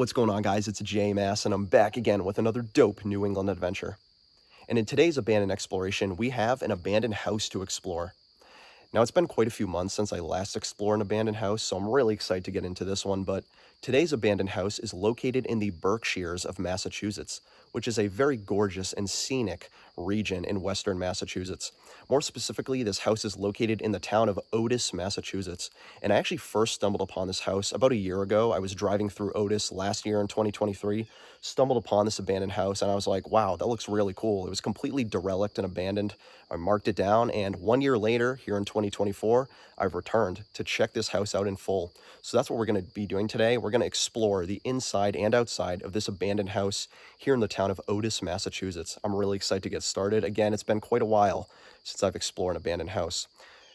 what's going on, guys? It's JMass, and I'm back again with another dope New England adventure. And in today's abandoned exploration, we have an abandoned house to explore. Now, it's been quite a few months since I last explored an abandoned house, so I'm really excited to get into this one, but today's abandoned house is located in the Berkshires of Massachusetts, which is a very gorgeous and scenic region in western Massachusetts. More specifically, this house is located in the town of Otis, Massachusetts, and I actually first stumbled upon this house about a year ago. I was driving through Otis last year in 2023, stumbled upon this abandoned house, and I was like, wow, that looks really cool. It was completely derelict and abandoned. I marked it down, and 1 year later, here in 2024, I've returned to check this house out in full. So that's what we're going to be doing today. We're going to explore the inside and outside of this abandoned house here in the town of Otis, Massachusetts. I'm really excited to get started. Again, it's been quite a while since I've explored an abandoned house.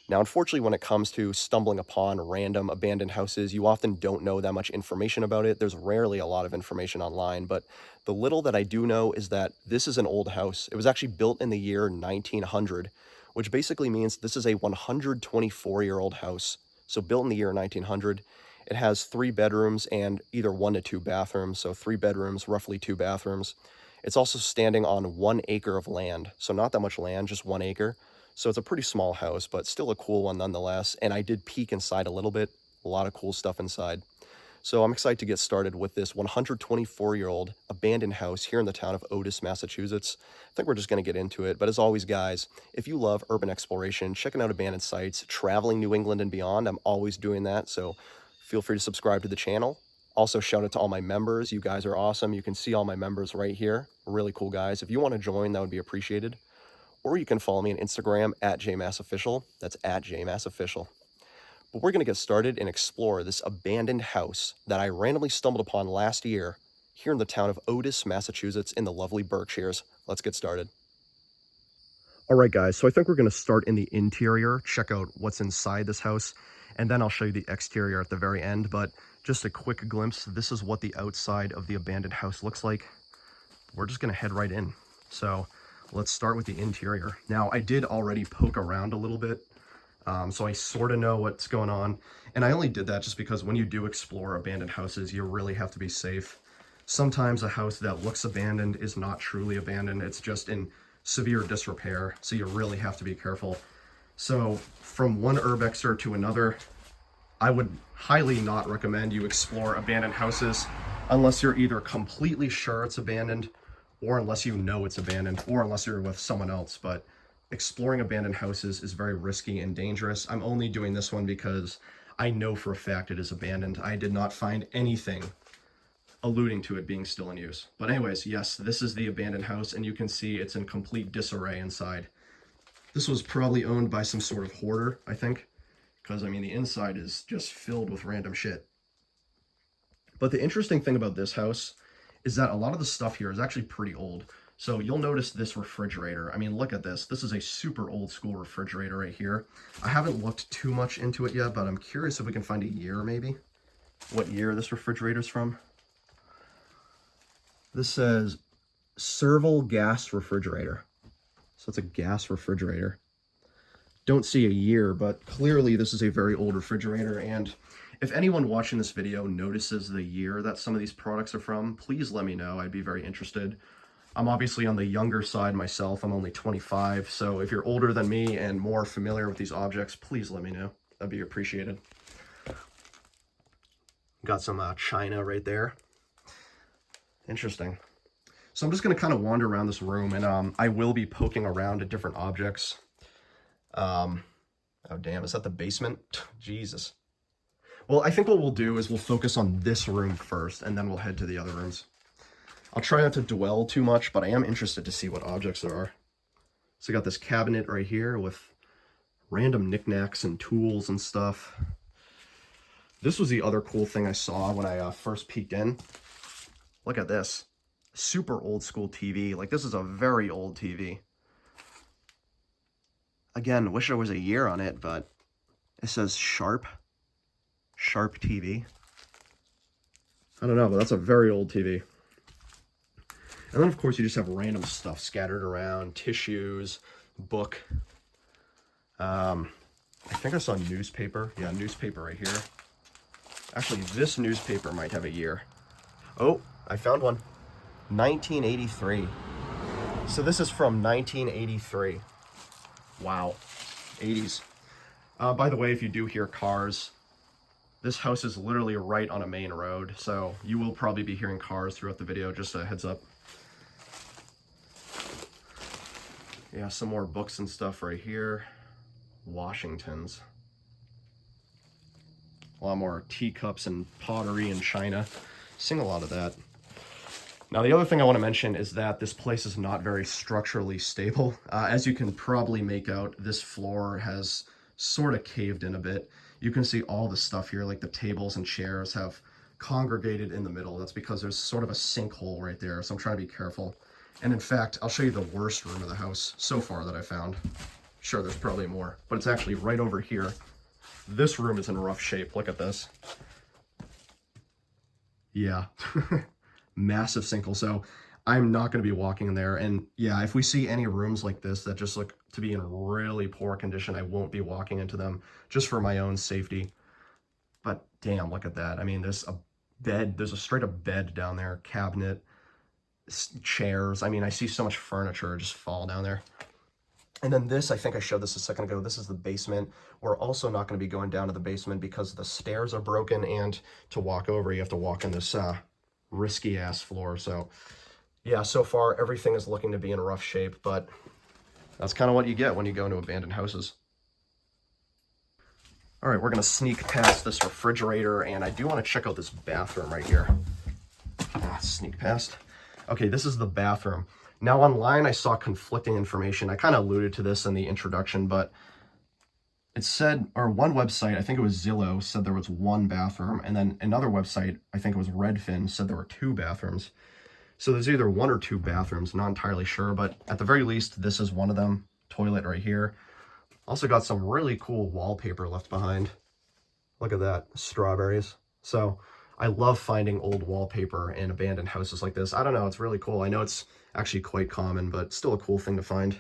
Now, unfortunately, when it comes to stumbling upon random abandoned houses, you often don't know that much information about it. There's rarely a lot of information online, but the little that I do know is that this is an old house. It was actually built in the year 1900, which basically means this is a 124-year-old house. So built in the year 1900, it has 3 bedrooms and either 1 to 2 bathrooms, so 3 bedrooms, roughly 2 bathrooms. It's also standing on 1 acre of land, so not that much land, just 1 acre. So it's a pretty small house, but still a cool one nonetheless. And I did peek inside a little bit, a lot of cool stuff inside. So I'm excited to get started with this 124-year-old abandoned house here in the town of Otis, Massachusetts. I think we're just going to get into it. But as always, guys, if you love urban exploration, checking out abandoned sites, traveling New England and beyond, I'm always doing that. So feel free to subscribe to the channel. Also, shout out to all my members. You guys are awesome. You can see all my members right here. Really cool guys. If you want to join, that would be appreciated. Or you can follow me on Instagram at JMassOfficial. That's at JMassOfficial. But we're going to get started and explore this abandoned house that I randomly stumbled upon last year here in the town of Otis, Massachusetts in the lovely Berkshires. Let's get started. All right, guys, so I think we're going to start in the interior, check out what's inside this house, and then I'll show you the exterior at the very end. But just a quick glimpse, this is what the outside of the abandoned house looks like. We're just going to head right in. So let's start with the interior. Now, I did already poke around a little bit, so I sort of know what's going on. And I only did that just because when you do explore abandoned houses, you really have to be safe. Sometimes a house that looks abandoned is not truly abandoned. It's just in severe disrepair, so you really have to be careful. So from one urbexer to another, I would highly not recommend you explore abandoned houses unless you're either completely sure it's abandoned, or unless you know it's abandoned, or unless you're with someone else. But exploring abandoned houses is very risky and dangerous. I'm only doing this one because I know for a fact it is abandoned. I did not find anything alluding to it being still in use. But anyways, yes, this is the abandoned house, and you can see it's in complete disarray inside. This was probably owned by some sort of hoarder, I think, because I mean the inside is just filled with random shit. But the interesting thing about this house is that a lot of the stuff here is actually pretty old. So you'll notice this refrigerator. I mean, look at this. This is a super old school refrigerator right here. I haven't looked too much into it yet, but I'm curious if we can find a year maybe. What year this refrigerator's from. This says Servel Gas Refrigerator. So it's a gas refrigerator. Don't see a year, but clearly this is a very old refrigerator. And if anyone watching this video notices the year that some of these products are from, please let me know. I'd be very interested. I'm obviously on the younger side myself. I'm only 25. So if you're older than me and more familiar with these objects, please let me know. That'd be appreciated. Got some china right there. Interesting. So I'm just going to kind of wander around this room, and I will be poking around at different objects. Oh, damn. Is that the basement? Jesus. Well, I think what we'll do is we'll focus on this room first, and then we'll head to the other rooms. I'll try not to dwell too much, but I am interested to see what objects there are. So I got this cabinet right here with random knickknacks and tools and stuff. This was the other cool thing I saw when I first peeked in. Look at this. Super old school TV. Like, this is a very old TV. Again, wish there was a year on it, but it says Sharp TV. I don't know, but that's a very old TV. And then, of course, you just have random stuff scattered around. Tissues, book. I think I saw newspaper. Yeah, newspaper right here. Actually, this newspaper might have a year. Oh, I found one. 1983. So this is from 1983. Wow. 80s. By the way, if you do hear cars, this house is literally right on a main road, so you will probably be hearing cars throughout the video, just a heads up. Yeah, some more books and stuff right here. Washingtons. A lot more teacups and pottery and china. Seeing a lot of that. Now, the other thing I want to mention is that this place is not very structurally stable. As you can probably make out, this floor has sort of caved in a bit. You can see all the stuff here, like the tables and chairs have congregated in the middle. That's because there's sort of a sinkhole right there, so I'm trying to be careful. And in fact, I'll show you the worst room of the house so far that I found. Sure, there's probably more, but it's actually right over here. This room is in rough shape. Look at this. Yeah. Massive sinkhole. So I'm not going to be walking in there. And yeah, if we see any rooms like this that just look to be in really poor condition, I won't be walking into them just for my own safety. But damn, look at that. I mean, there's a bed. There's a straight up bed down there, cabinet, chairs. I mean, I see so much furniture just fall down there. And then this, I think I showed this a second ago, this is the basement. We're also not going to be going down to the basement because the stairs are broken, and to walk over, you have to walk on this risky ass floor. So yeah, so far everything is looking to be in rough shape, but that's kind of what you get when you go into abandoned houses. All right, we're going to sneak past this refrigerator, and I do want to check out this bathroom right here. Sneak past. Okay, this is the bathroom. Now online I saw conflicting information. I kind of alluded to this in the introduction, but it said, or one website, I think it was Zillow, said there was one bathroom, and then another website, I think it was Redfin, said there were two bathrooms. So there's either one or two bathrooms, not entirely sure, but at the very least, this is one of them. Toilet right here. Also got some really cool wallpaper left behind. Look at that, strawberries. So I love finding old wallpaper in abandoned houses like this. I don't know, it's really cool. I know it's actually quite common, but still a cool thing to find.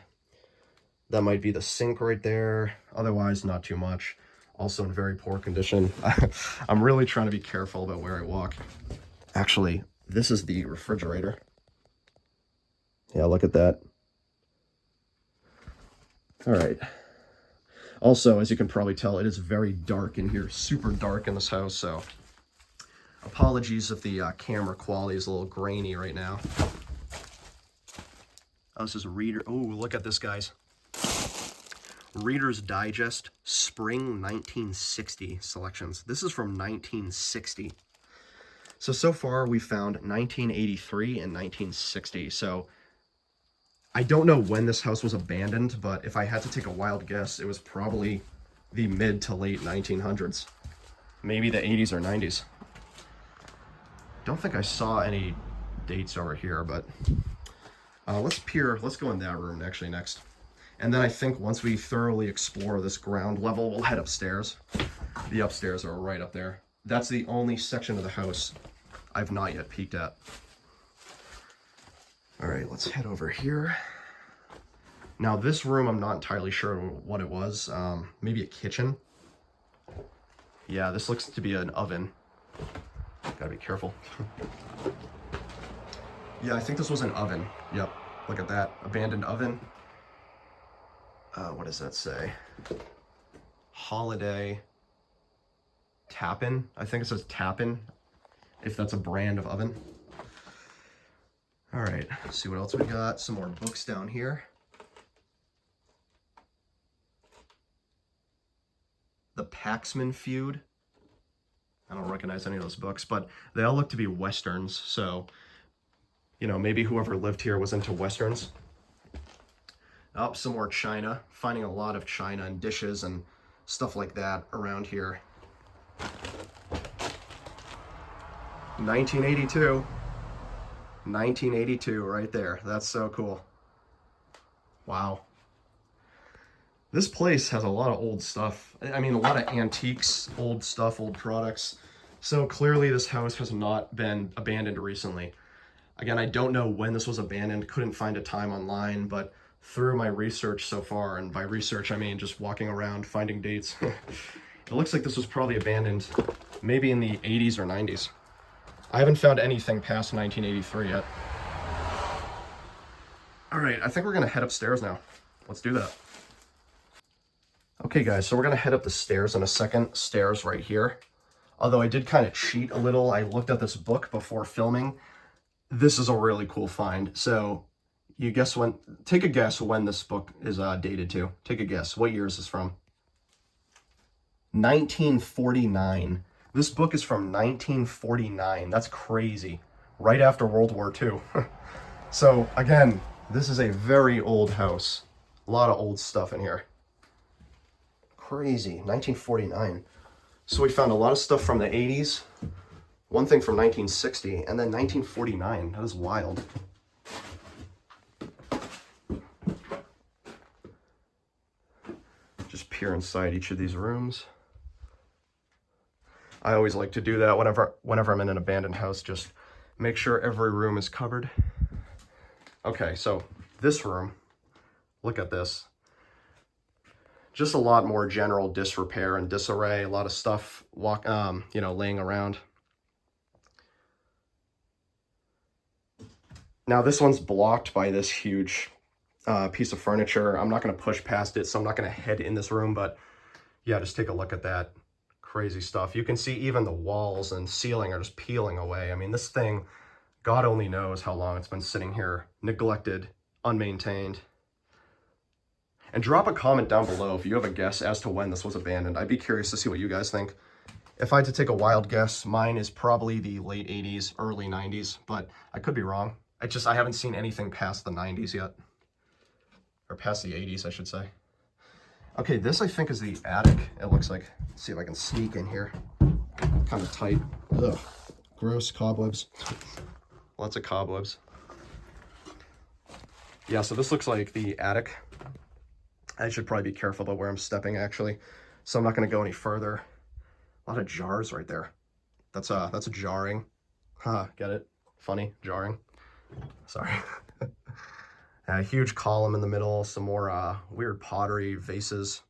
That might be the sink right there. Otherwise, not too much. Also in very poor condition. I'm really trying to be careful about where I walk. Actually, this is the refrigerator. Yeah, look at that. All right. Also, as you can probably tell, it is very dark in here. Super dark in this house, so apologies if the camera quality is a little grainy right now. Oh, this is a reader. Oh, look at this, guys. Reader's Digest Spring 1960 selections. This is from 1960. So far we found 1983 and 1960. So I don't know when this house was abandoned, but if I had to take a wild guess, it was probably the mid to late 1900s. Maybe the 80s or 90s. Don't think I saw any dates over here, but let's go in that room actually next. And then I think once we thoroughly explore this ground level, we'll head upstairs. The upstairs are right up there. That's the only section of the house I've not yet peeked at. All right, let's head over here. Now this room, I'm not entirely sure what it was. Maybe a kitchen. Yeah, this looks to be an oven. Gotta be careful. Yeah, I think this was an oven. Yep, look at that, abandoned oven. What does that say? Holiday Tappan. I think it says Tappan, if that's a brand of oven. All right, let's see what else we got. Some more books down here. The Paxman Feud. I don't recognize any of those books, but they all look to be Westerns. So, you know, maybe whoever lived here was into Westerns. Oh, some more china. Finding a lot of china and dishes and stuff like that around here. 1982. 1982 right there. That's so cool. Wow. This place has a lot of old stuff. I mean, a lot of antiques, old stuff, old products. So clearly this house has not been abandoned recently. Again, I don't know when this was abandoned. Couldn't find a time online, but through my research so far, and by research I mean just walking around finding dates, it looks like this was probably abandoned maybe in the 80s or 90s. I haven't found anything past 1983 yet. All right, I think we're gonna head upstairs now. Let's do that. Okay guys, so we're gonna head up the stairs in a second. Stairs right here. Although I did kind of cheat a little. I looked at this book before filming. This is a really cool find. So you guess when, take a guess when this book is dated to. Take a guess. What year is this from? 1949. This book is from 1949. That's crazy. Right after World War II. So again, this is a very old house. A lot of old stuff in here. Crazy. 1949. So we found a lot of stuff from the 80s. One thing from 1960 and then 1949. That is wild. Just peer inside each of these rooms. I always like to do that whenever I'm in an abandoned house, just make sure every room is covered. Okay, so this room, look at this. Just a lot more general disrepair and disarray, a lot of stuff laying around. Now this one's blocked by this huge piece of furniture. I'm not going to push past it, so I'm not going to head in this room, but yeah, just take a look at that. Crazy stuff. You can see even the walls and ceiling are just peeling away. I mean, this thing, God only knows how long it's been sitting here, neglected, unmaintained. And drop a comment down below if you have a guess as to when this was abandoned. I'd be curious to see what you guys think. If I had to take a wild guess, mine is probably the late 80s, early 90s, but I could be wrong. I haven't seen anything past the 90s yet. Or past the 80s, I should say. Okay, this I think is the attic, it looks like. Let's see if I can sneak in here. Kind of tight. Ugh, gross cobwebs. Lots of cobwebs. Yeah, so this looks like the attic. I should probably be careful about where I'm stepping, actually. So I'm not going to go any further. A lot of jars right there. That's jarring. Huh, get it? Funny, jarring. Sorry. A huge column in the middle, some more weird pottery, vases.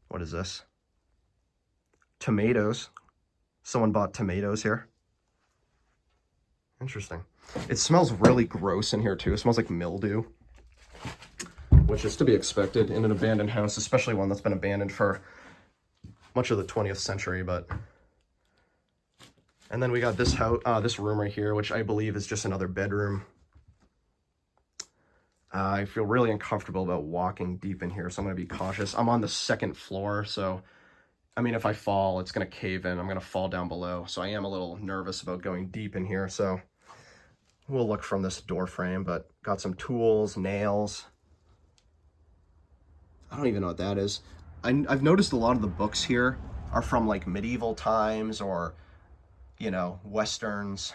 What is this? Tomatoes. Someone bought tomatoes here. Interesting. It smells really gross in here too. It smells like mildew, which is to be expected in an abandoned house, especially one that's been abandoned for much of the 20th century. And then we got this house, this room right here, which I believe is just another bedroom. I feel really uncomfortable about walking deep in here, so I'm going to be cautious. I'm on the second floor, so, I mean, if I fall, it's going to cave in. I'm going to fall down below, so I am a little nervous about going deep in here, so we'll look from this door frame, but got some tools, nails. I don't even know what that is. I've noticed a lot of the books here are from, like, medieval times or, you know, westerns.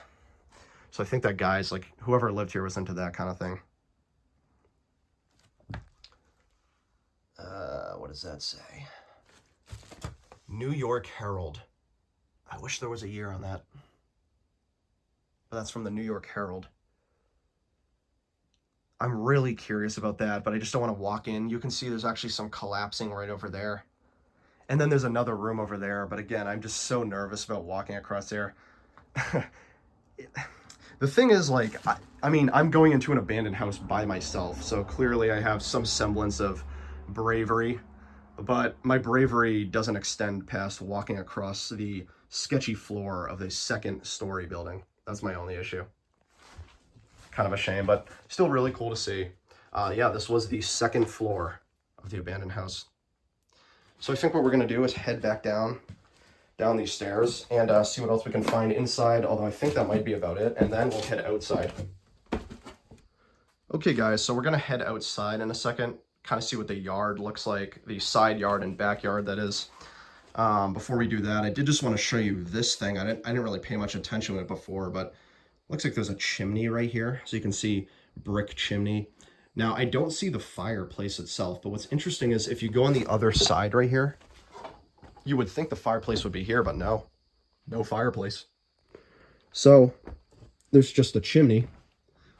So I think that guy's, like, whoever lived here was into that kind of thing. What does that say? New York Herald. I wish there was a year on that. But that's from the New York Herald. I'm really curious about that, but I just don't want to walk in. You can see there's actually some collapsing right over there. And then there's another room over there, but again, I'm just so nervous about walking across there. The thing is, like, I mean, I'm going into an abandoned house by myself, so clearly I have some semblance of bravery, but my bravery doesn't extend past walking across the sketchy floor of the second-story building. That's my only issue. Kind of a shame, but still really cool to see. Yeah, this was the second floor of the abandoned house. So I think what we're going to do is head back down these stairs and see what else we can find inside, although I think that might be about it, and then we'll head outside. Okay guys, so we're going to head outside in a second, kind of see what the yard looks like, the side yard and backyard, that is. Before we do that, I did just want to show you this thing. I didn't really pay much attention to it before, but looks like there's a chimney right here. So you can see brick chimney. Now, I don't see the fireplace itself, but what's interesting is if you go on the other side right here, you would think the fireplace would be here, but no fireplace. So there's just a chimney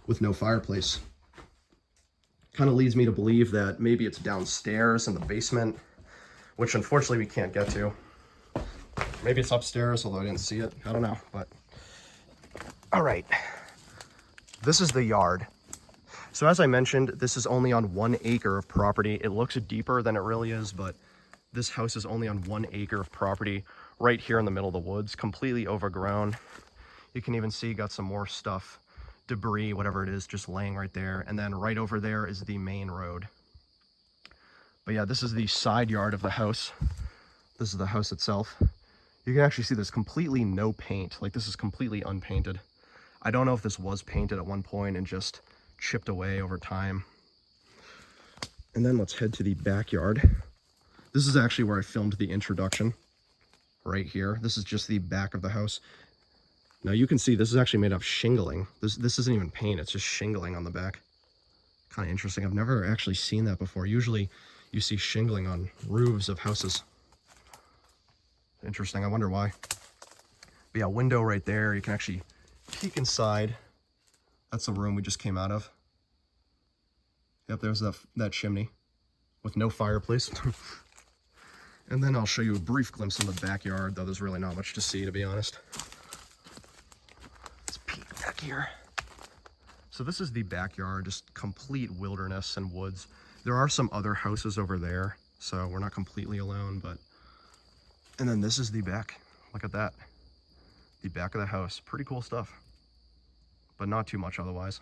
with no fireplace. Kind of leads me to believe that maybe it's downstairs in the basement, which unfortunately we can't get to. Maybe it's upstairs, although I didn't see it. I don't know, but All right, this is the yard. So as I mentioned, this is only on 1 acre of property. It looks deeper than it really is, but this house is only on 1 acre of property right here in the middle of the woods, completely overgrown. You can even see got some more stuff, debris, whatever it is, just laying right there. And then right over there is the main road. But yeah, this is the side yard of the house. This is the house itself. You can actually see there's completely no paint. Like, this is completely unpainted. I don't know if this was painted at one point and just chipped away over time. And then let's head to the backyard. This is actually where I filmed the introduction, right here. This is just the back of the house. Now you can see this is actually made of shingling. This isn't even paint, it's just shingling on the back. Kind of interesting. I've never actually seen that before. Usually you see shingling on roofs of houses. Interesting, I wonder why. But yeah, window right there. You can actually peek inside. That's the room we just came out of. Yep, there's that chimney with no fireplace. And then I'll show you a brief glimpse in the backyard, though there's really not much to see, to be honest. Let's peek back here. So this is the backyard, just complete wilderness and woods. There are some other houses over there, so we're not completely alone, but... And then this is the back. Look at that. The back of the house. Pretty cool stuff, but not too much otherwise.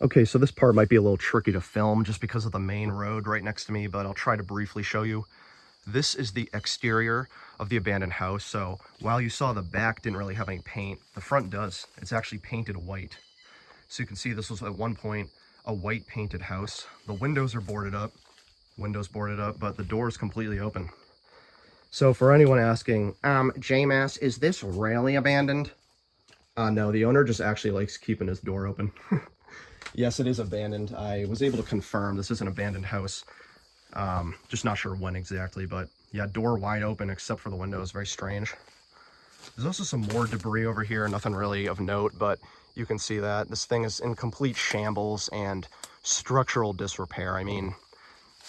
Okay, so this part might be a little tricky to film just because of the main road right next to me, but I'll try to briefly show you. This is the exterior of the abandoned house. So while you saw the back didn't really have any paint, the front does. It's actually painted white. So you can see this was at one point a white painted house. The windows are boarded up, but the door is completely open. So for anyone asking, J-Mass, is this really abandoned? No, the owner just actually likes keeping his door open. Yes, it is abandoned. I was able to confirm this is an abandoned house. Just not sure when exactly, but yeah, door wide open except for the windows. Very strange. There's also some more debris over here. Nothing really of note, but you can see that this thing is in complete shambles and structural disrepair. I mean,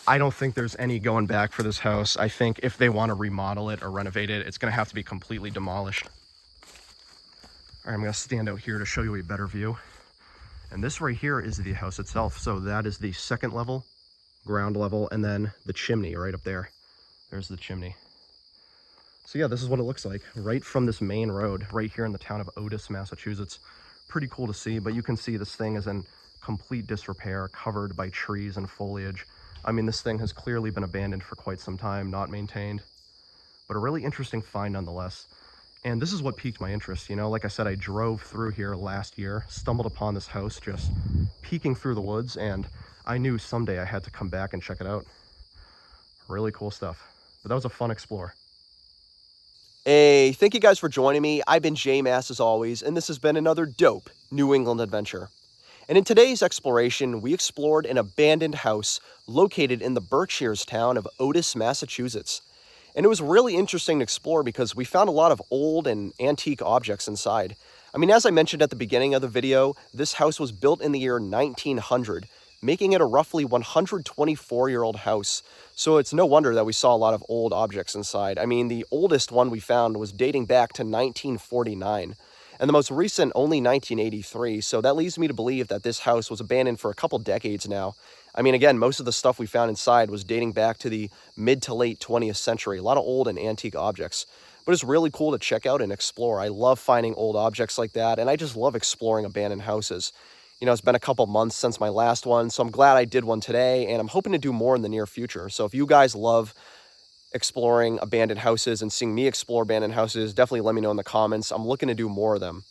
I don't think there's any going back for this house. I think if they want to remodel it or renovate it, it's going to have to be completely demolished. All right, I'm going to stand out here to show you a better view. And this right here is the house itself. So that is the second level, ground level, and then the chimney right up there. There's the chimney. So yeah, this is what it looks like right from this main road right here in the town of Otis, Massachusetts. Pretty cool to see, but you can see this thing is in complete disrepair, covered by trees and foliage. I mean, this thing has clearly been abandoned for quite some time, not maintained, but a really interesting find nonetheless. And this is what piqued my interest. You know, like I said, I drove through here last year, stumbled upon this house just peeking through the woods, and I knew someday I had to come back and check it out. Really cool stuff. But that was a fun explore. Hey, thank you guys for joining me. I've been J-Mass as always, and this has been another dope New England adventure. And in today's exploration, we explored an abandoned house located in the Berkshires town of Otis, Massachusetts. And it was really interesting to explore because we found a lot of old and antique objects inside. I mean, as I mentioned at the beginning of the video, this house was built in the year 1900, making it a roughly 124-year-old house. So it's no wonder that we saw a lot of old objects inside. I mean, the oldest one we found was dating back to 1949, and the most recent only 1983. So that leads me to believe that this house was abandoned for a couple decades now. I mean, again, most of the stuff we found inside was dating back to the mid to late 20th century. A lot of old and antique objects. But it's really cool to check out and explore. I love finding old objects like that, and I just love exploring abandoned houses. You know, it's been a couple months since my last one, so I'm glad I did one today, and I'm hoping to do more in the near future. So if you guys love exploring abandoned houses and seeing me explore abandoned houses, definitely let me know in the comments. I'm looking to do more of them.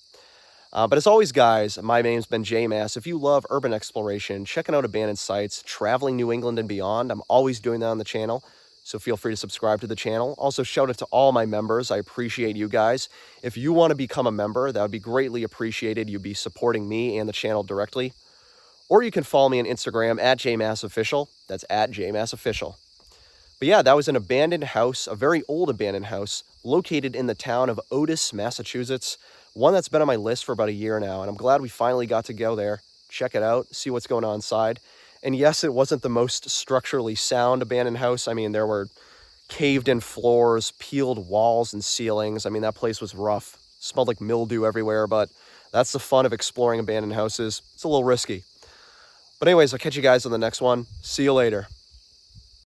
But as always, guys, my name's been J-Mass. If you love urban exploration, checking out abandoned sites, traveling New England and beyond, I'm always doing that on the channel. So feel free to subscribe to the channel. Also, shout out to all my members. I appreciate you guys. If you want to become a member, that would be greatly appreciated. You'd be supporting me and the channel directly. Or you can follow me on Instagram at JMassOfficial. That's at JMassOfficial. But yeah, that was an abandoned house, a very old abandoned house, located in the town of Otis, Massachusetts. One that's been on my list for about a year now, and I'm glad we finally got to go there, check it out, see what's going on inside. And yes, it wasn't the most structurally sound abandoned house. I mean, there were caved-in floors, peeled walls and ceilings. I mean, that place was rough. Smelled like mildew everywhere, but that's the fun of exploring abandoned houses. It's a little risky. But anyways, I'll catch you guys on the next one. See you later.